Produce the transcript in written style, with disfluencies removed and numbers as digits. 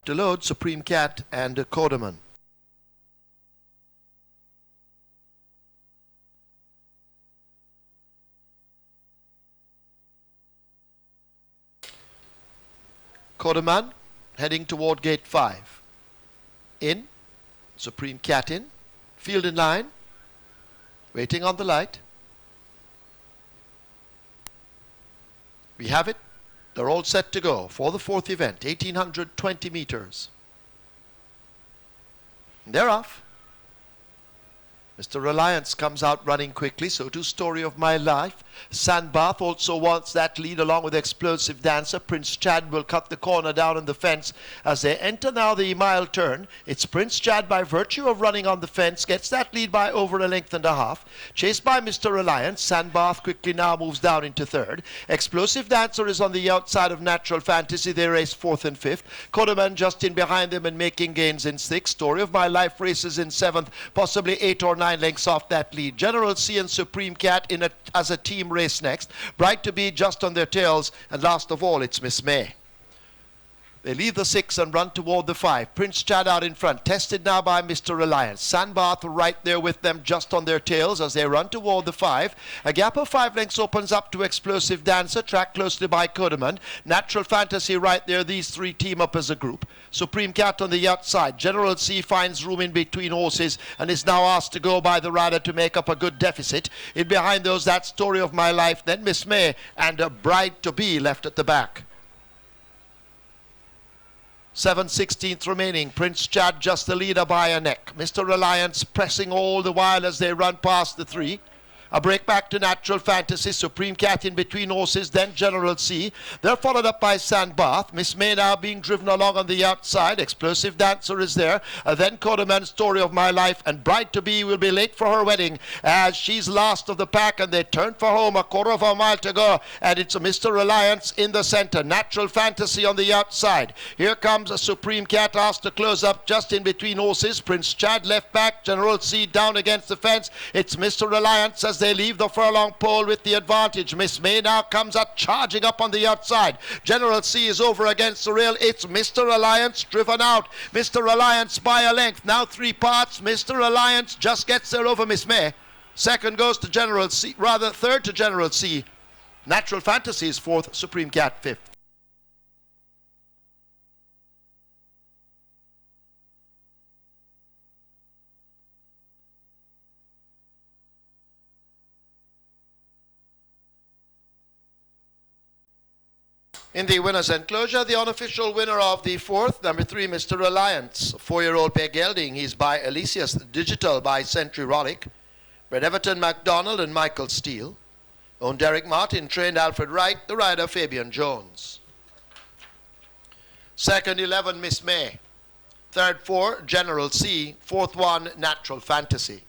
To load, Supreme Cat and Corderman. Corderman heading toward gate 5. In, Supreme Cat in, field in line, waiting on the light. We have it. They're all set to go for the 4th event, 1820 meters. They're off. Mr. Reliance comes out running quickly, so too Story of My Life. Sandbath also wants that lead along with Explosive Dancer. Prince Chad will cut the corner down in the fence as they enter now the mile turn. It's Prince Chad, by virtue of running on the fence, gets that lead by over a length and a half. Chased by Mr. Reliance. Sandbath quickly now moves down into 3rd. Explosive Dancer is on the outside of Natural Fantasy. They race 4th and 5th. Corderman just in behind them and making gains in 6th. Story of My Life races in 7th, possibly 8 or 9 lengths off that lead. General C and Supreme Cat as a team race next. Bright to Be just on their tails, and last of all it's Miss May. They leave the 6 and run toward the 5. Prince Chad out in front, tested now by Mr. Reliance. Sandbath right there with them just on their tails as they run toward the 5. A gap of 5 lengths opens up to Explosive Dancer, tracked closely by Corderman. Natural Fantasy right there. These 3 team up as a group. Supreme Cat on the outside. General C finds room in between horses and is now asked to go by the rider to make up a good deficit. In behind those, that Story of My Life, then Miss May and a Bride to Be left at the back. 7/16 remaining. Prince Chad just the leader by a neck. Mr. Reliance pressing all the while as they run past the 3. A break back to Natural Fantasy. Supreme Cat in between horses, then General C. They're followed up by Sandbath. Miss May now being driven along on the outside. Explosive Dancer is there. Then Corderman, Story of My Life, and Bride to Be will be late for her wedding as she's last of the pack, and they turn for home. A quarter of a mile to go, and it's a Mr. Reliance in the center. Natural Fantasy on the outside. Here comes a Supreme Cat asked to close up just in between horses. Prince Chad left back. General C down against the fence. It's Mr. Reliance as they leave the furlong pole with the advantage. Miss May now comes up charging up on the outside. General C is over against the rail. It's Mr. Reliance driven out. Mr. Reliance by a length. Now 3 parts. Mr. Reliance just gets there over Miss May. Second goes to General C. Rather, third to General C. Natural Fantasy is 4th. Supreme Cat 5th. In the winner's enclosure, the unofficial winner of the 4th, number 3, Mr. Reliance. 4-year-old pair gelding. He's by Elysius. Digital by Century Rollick. Bred Everton MacDonald and Michael Steele. Owned Derek Martin. Trained Alfred Wright. The rider Fabian Jones. Second 11, Miss May. Third 4, General C. Fourth 1, Natural Fantasy.